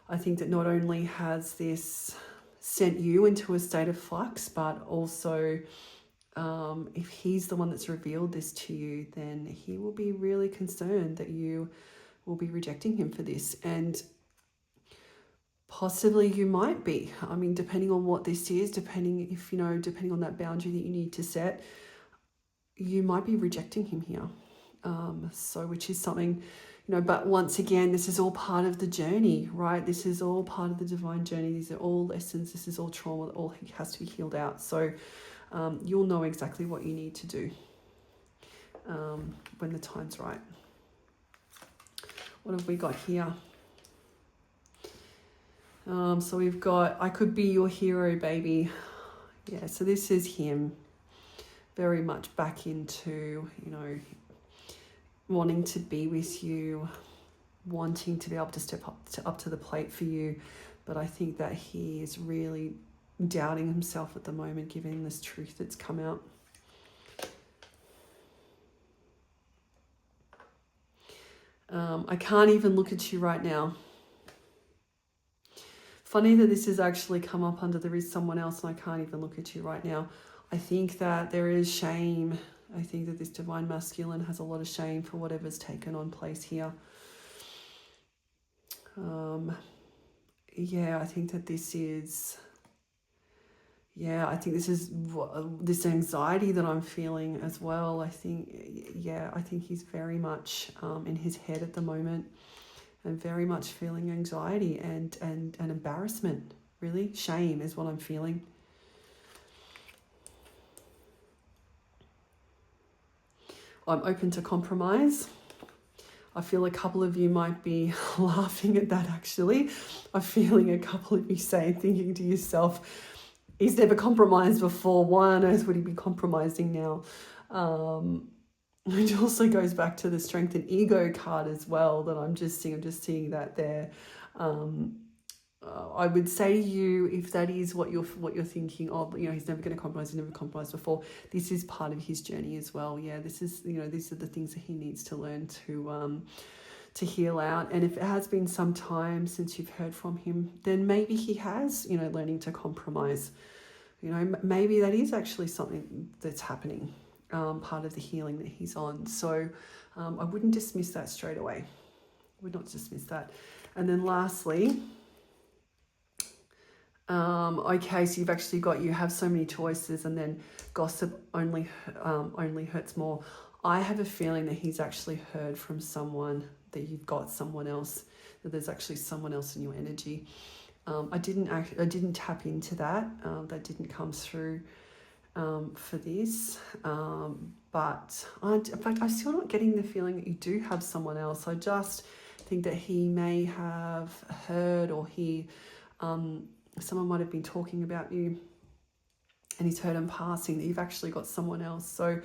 Speaker 1: I think that not only has this sent you into a state of flux, but also if he's the one that's revealed this to you, then he will be really concerned that you will be rejecting him for this. And possibly you might be. I mean, depending on what this is, depending on that boundary that you need to set, you might be rejecting him here. Which is something, but once again, this is all part of the journey, right? This is all part of the divine journey. These are all lessons. This is all trauma that all has to be healed out. So you'll know exactly what you need to do when the time's right. What have we got here? So we've got, I could be your hero, baby. Yeah, so this is him very much back into, wanting to be with you, wanting to be able to step up to the plate for you. But I think that he is really doubting himself at the moment, given this truth that's come out. I can't even look at you right now. Funny that this has actually come up under there is someone else and I can't even look at you right now. I think that there is shame. I think that this divine masculine has a lot of shame for whatever's taken on place here. I think that this is... I think this is this anxiety that I'm feeling as well. I think he's very much in his head at the moment and very much feeling anxiety and embarrassment, really. Shame is what I'm feeling. I'm open to compromise. I feel a couple of you might be laughing at that, actually. I'm feeling a couple of you thinking to yourself, he's never compromised before. Why on earth would he be compromising now? It also goes back to the strength and ego card as well that I'm just seeing that there. I would say to you, if that is what you're thinking of, he's never going to compromise, he's never compromised before. This is part of his journey as well. Yeah, this is, these are the things that he needs to learn to heal out. And if it has been some time since you've heard from him, then maybe he has, learning to compromise. Maybe that is actually something that's happening, part of the healing that he's on. So I wouldn't dismiss that straight away. Would not dismiss that. And then lastly, okay, so you have so many choices, and then gossip only hurts more. I have a feeling that he's actually heard from someone, that you've got someone else, that there's actually someone else in your energy. I didn't tap into that. That didn't come through for this. But in fact, I'm still not getting the feeling that you do have someone else. I just think that he may have heard, or someone might have been talking about you and he's heard in passing that you've actually got someone else. So,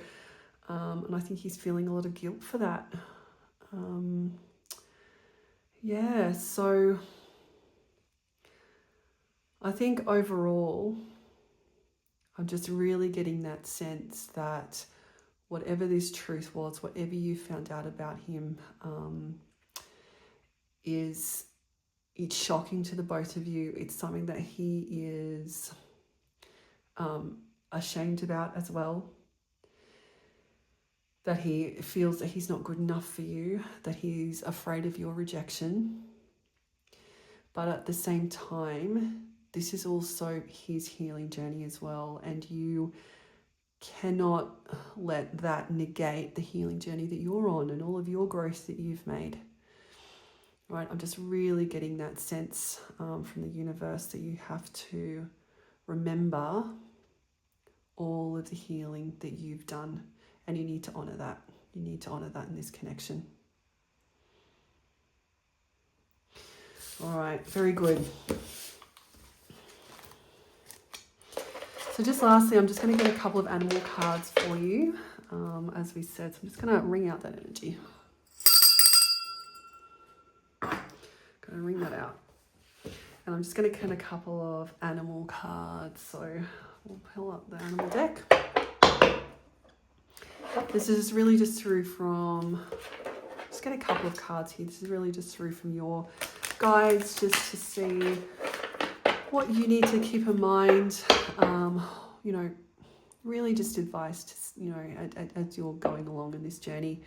Speaker 1: and I think he's feeling a lot of guilt for that. So I think overall, I'm just really getting that sense that whatever this truth was, whatever you found out about him, it's shocking to the both of you. It's something that he is ashamed about as well. That he feels that he's not good enough for you, that he's afraid of your rejection. But at the same time, this is also his healing journey as well. And you cannot let that negate the healing journey that you're on and all of your growth that you've made. Right, I'm just really getting that sense from the universe that you have to remember all of the healing that you've done, and you need to honor that. You need to honor that in this connection. All right, very good. So just lastly, I'm just going to get a couple of animal cards for you, as we said. So I'm just going to ring out that energy. Going to ring that out. And I'm just going to get a couple of animal cards. So we'll pull up the animal deck. This is really just through from, just get a couple of cards here. This is really just through from your guides, just to see what you need to keep in mind. You know, really just advice to, you know, as you're going along in this journey.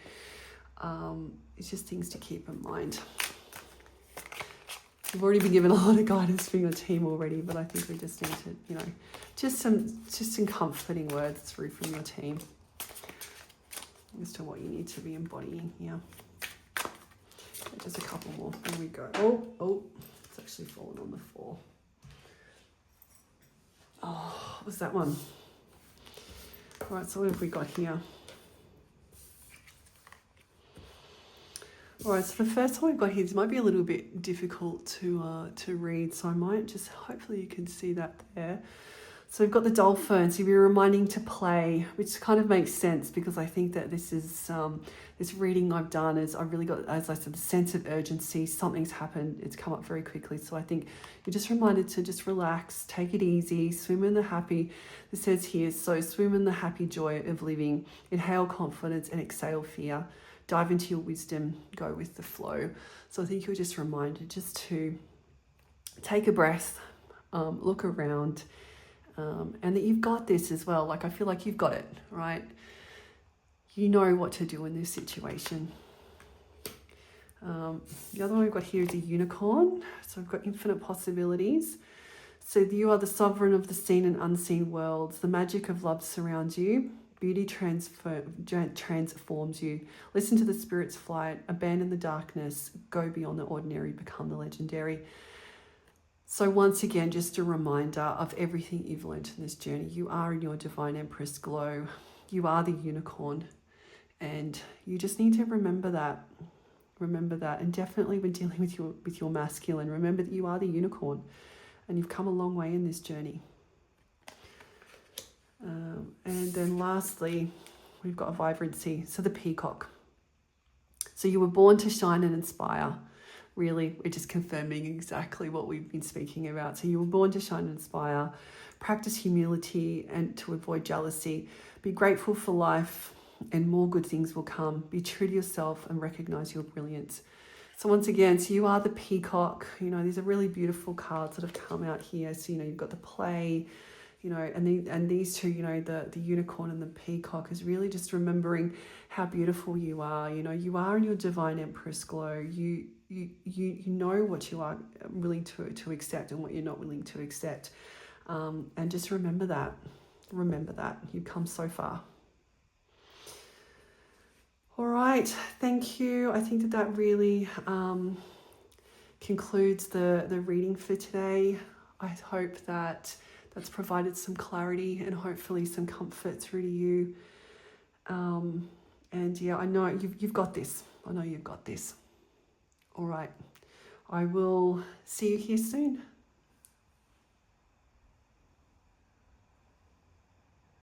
Speaker 1: It's just things to keep in mind. You've already been given a lot of guidance from your team already, but I think we just need to, you know, just some comforting words through from your team as to what you need to be embodying here. Just a couple more. Here we go. Oh, it's actually fallen on the floor. Oh, what was that one? All right, so what have we got here? All right, so the first one we've got here, this might be a little bit difficult to read, so I might just, hopefully you can see that there. So we've got the dolphin, so you're reminding to play, which kind of makes sense because I think that this is, this reading I've done is I've really got, as I said, the sense of urgency, something's happened, it's come up very quickly. So I think you're just reminded to just relax, take it easy, swim in the happy, it says here, so swim in the happy joy of living, inhale confidence and exhale fear, dive into your wisdom, go with the flow. So I think you're just reminded just to take a breath, look around, and that you've got this as well. Like, I feel like you've got it, right? You know what to do in this situation. The other one we've got here is a unicorn. So we've got infinite possibilities. So you are the sovereign of the seen and unseen worlds. The magic of love surrounds you. Beauty transforms you. Listen to the spirit's flight. Abandon the darkness. Go beyond the ordinary. Become the legendary. So once again, just a reminder of everything you've learned in this journey. You are in your divine empress glow. You are the unicorn. And you just need to remember that. Remember that. And definitely when dealing with your masculine, remember that you are the unicorn. And you've come a long way in this journey. And then lastly, we've got a vibrancy. So the peacock. So you were born to shine and inspire. Really, we're just confirming exactly what we've been speaking about. So you were born to shine and inspire. Practice humility and to avoid jealousy. Be grateful for life and more good things will come. Be true to yourself and recognize your brilliance. So once again, so you are the peacock. You know, these are really beautiful cards that have come out here. So, you know, you've got the play, you know, and these two, you know, the unicorn and the peacock is really just remembering how beautiful you are. You know, you are in your divine empress glow. You know what you are willing to accept and what you're not willing to accept. And just remember that. Remember that. You've come so far. All right. Thank you. I think that really concludes the reading for today. I hope that that's provided some clarity and hopefully some comfort through to you. And yeah, I know you've got this. I know you've got this. All right. I will see you here soon.